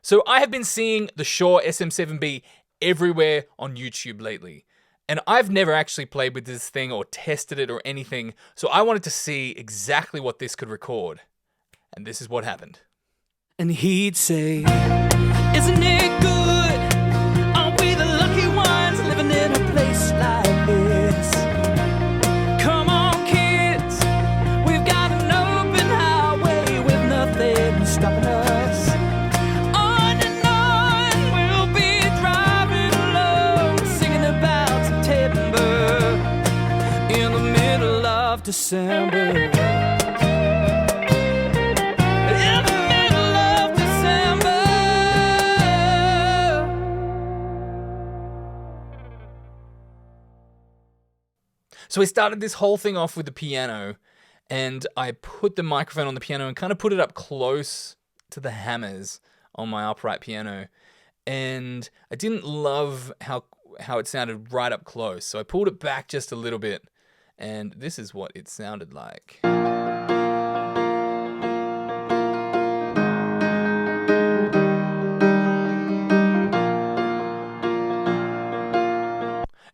So I have been seeing the Shure SM7b everywhere on YouTube lately. And I've never actually played with this thing or tested it or anything. So I wanted to see exactly what this could record. And this is what happened. And he'd say, isn't it good? Aren't we the lucky ones living in a place like this? Come on, kids, we've got an open highway with nothing stopping us. On and on, we'll be driving along, singing about September in the middle of December. So I started this whole thing off with the piano, and I put the microphone on the piano and kind of put it up close to the hammers on my upright piano. And I didn't love how it sounded right up close, so I pulled it back just a little bit, and this is what it sounded like.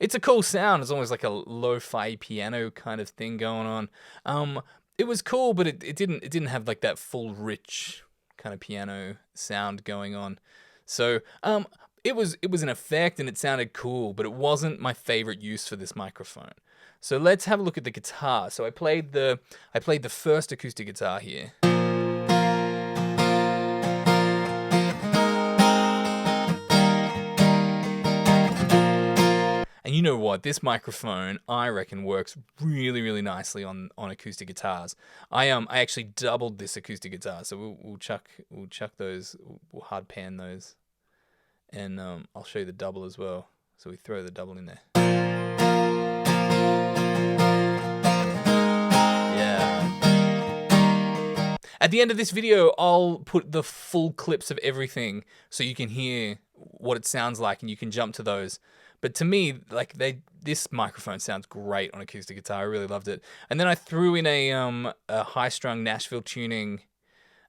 It's a cool sound. It's almost like a lo-fi piano kind of thing going on. It was cool, but it didn't have like that full rich kind of piano sound going on. So it was an effect and it sounded cool, but it wasn't my favorite use for this microphone. So let's have a look at the guitar. So I played the first acoustic guitar here. And you know what? This microphone, I reckon, works really, really nicely on acoustic guitars. I actually doubled this acoustic guitar, so we'll chuck those, we'll hard pan those, and I'll show you the double as well. So we throw the double in there. Yeah. At the end of this video, I'll put the full clips of everything so you can hear what it sounds like, and you can jump to those. But to me, like this microphone sounds great on acoustic guitar. I really loved it. And then I threw in a high-strung Nashville Tuning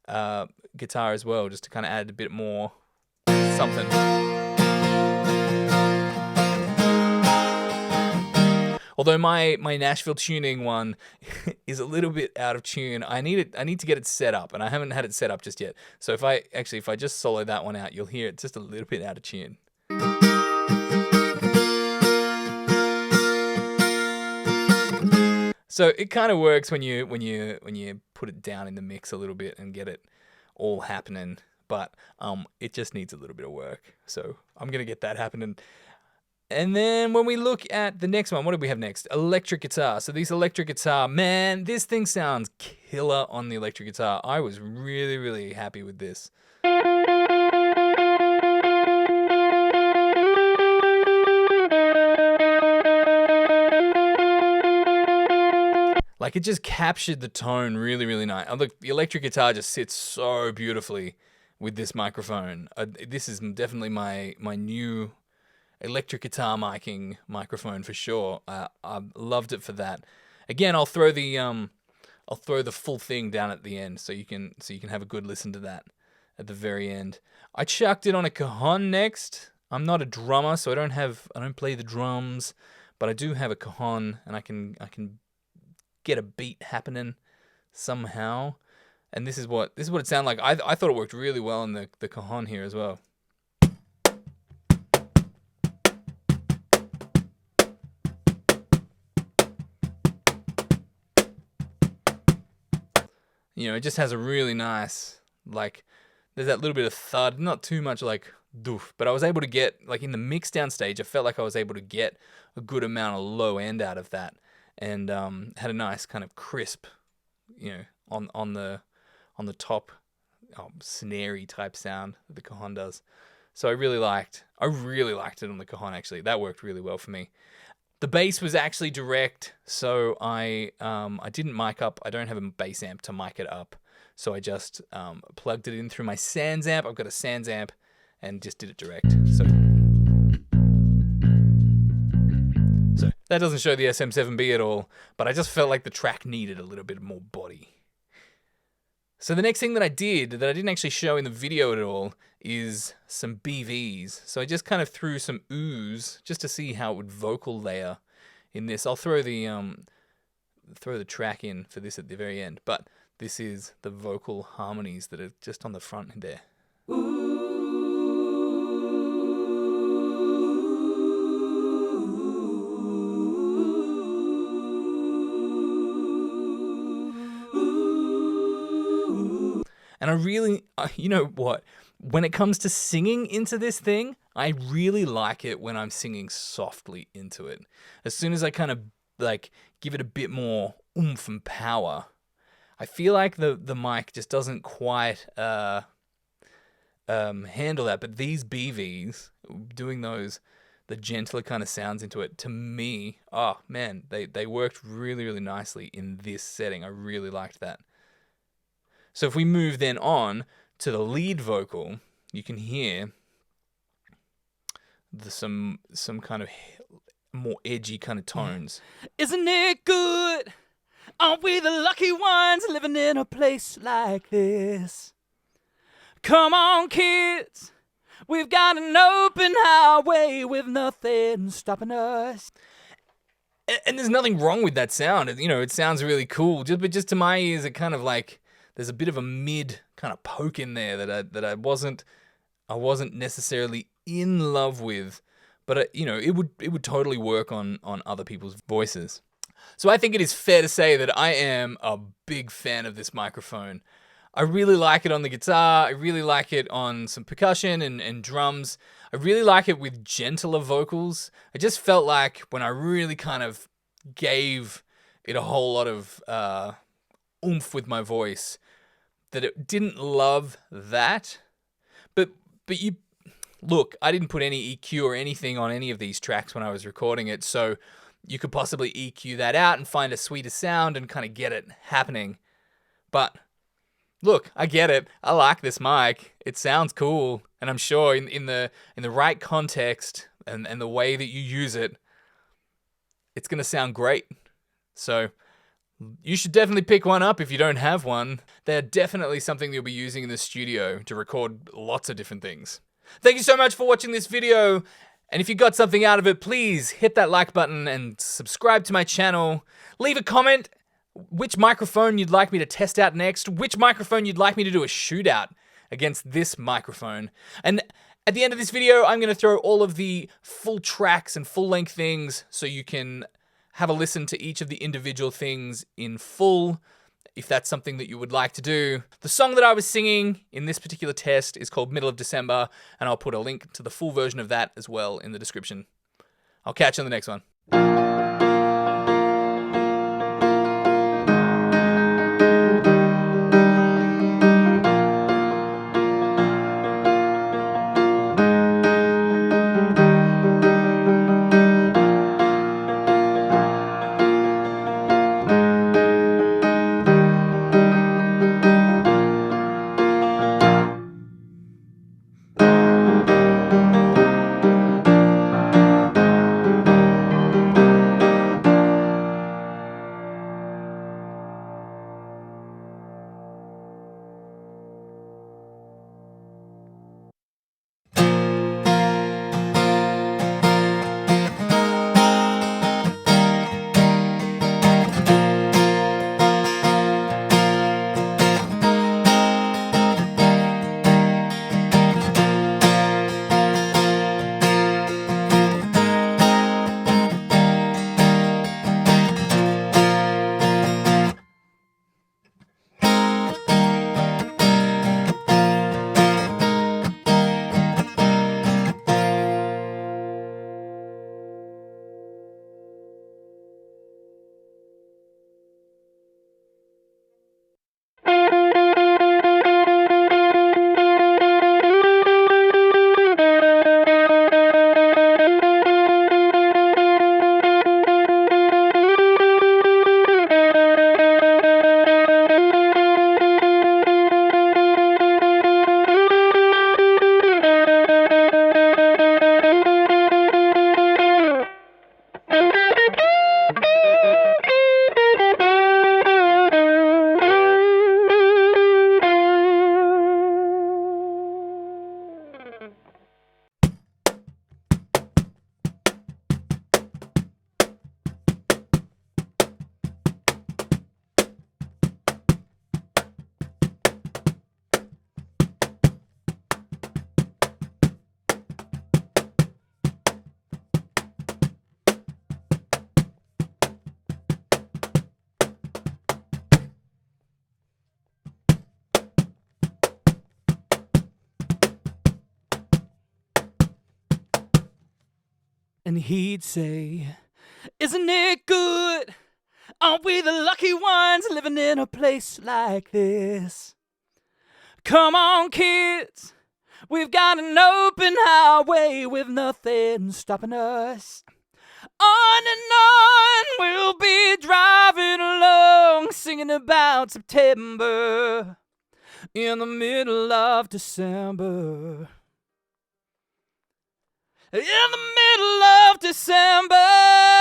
guitar as well, just to kind of add a bit more something. Although my Nashville Tuning one is a little bit out of tune. I need to get it set up, and I haven't had it set up just yet. So if I just solo that one out, you'll hear it just a little bit out of tune. So it kind of works when you put it down in the mix a little bit and get it all happening, but it just needs a little bit of work. So I'm gonna get that happening. And then when we look at the next one, what do we have next? Electric guitar. So these electric guitar, man, this thing sounds killer on the electric guitar. I was really, really happy with this. Like, it just captured the tone really, really nice. Look, the electric guitar just sits so beautifully with this microphone. This is definitely my new electric guitar miking microphone for sure. I loved it for that. Again, I'll throw the full thing down at the end so you can have a good listen to that at the very end. I chucked it on a Cajon next. I'm not a drummer, so I don't play the drums, but I do have a Cajon, and I can get a beat happening somehow. And this is what it sounded like. I thought it worked really well in the Cajon here as well. You know, it just has a really nice, like, there's that little bit of thud, not too much like doof, but I was able to get, like, in the mix down stage, I felt like I was able to get a good amount of low end out of that, and had a nice kind of crisp, you know, on the top, snare-y type sound that the Cajon does. So I really liked it on the Cajon, actually. That worked really well for me. The bass was actually direct, so I didn't mic up. I don't have a bass amp to mic it up, so I just plugged it in through my Sans amp. I've got a Sans amp, and just did it direct. So that doesn't show the SM7b at all, but I just felt like the track needed a little bit more body. So the next thing that I did that I didn't actually show in the video at all is some BVs. So I just kind of threw some oohs just to see how it would vocal layer in this. I'll throw the track in for this at the very end, but this is the vocal harmonies that are just on the front there. And I really, you know what, when it comes to singing into this thing, I really like it when I'm singing softly into it. As soon as I kind of like give it a bit more oomph and power, I feel like the mic just doesn't quite handle that. But these BVs, doing the gentler kind of sounds into it, to me, oh man, they worked really, really nicely in this setting. I really liked that. So if we move then on to the lead vocal, you can hear some kind of more edgy kind of tones. Isn't it good? Aren't we the lucky ones living in a place like this? Come on, kids. We've got an open highway with nothing stopping us. And there's nothing wrong with that sound. You know, it sounds really cool. But just to my ears, it kind of like there's a bit of a mid kind of poke in there that I wasn't necessarily in love with. But you know, it would totally work on other people's voices. So I think it is fair to say that I am a big fan of this microphone. I really like it on the guitar. I really like it on some percussion and drums. I really like it with gentler vocals. I just felt like when I really kind of gave it a whole lot of oomph with my voice, that it didn't love that. But you look, I didn't put any EQ or anything on any of these tracks when I was recording it, so you could possibly EQ that out and find a sweeter sound and kind of get it happening. But look, I get it. I like this mic. It sounds cool, and I'm sure in the right context and the way that you use it, it's gonna sound great. So you should definitely pick one up if you don't have one. They're definitely something you'll be using in the studio to record lots of different things. Thank you so much for watching this video. And if you got something out of it, please hit that like button and subscribe to my channel. Leave a comment which microphone you'd like me to test out next, which microphone you'd like me to do a shootout against this microphone. And at the end of this video, I'm going to throw all of the full tracks and full-length things so you can have a listen to each of the individual things in full, if that's something that you would like to do. The song that I was singing in this particular test is called Middle of December, and I'll put a link to the full version of that as well in the description. I'll catch you on the next one. And he'd say, isn't it good? Aren't we the lucky ones living in a place like this? Come on, kids, we've got an open highway with nothing stopping us. On and on we'll be driving along, singing about September in the middle of December. In the middle of December.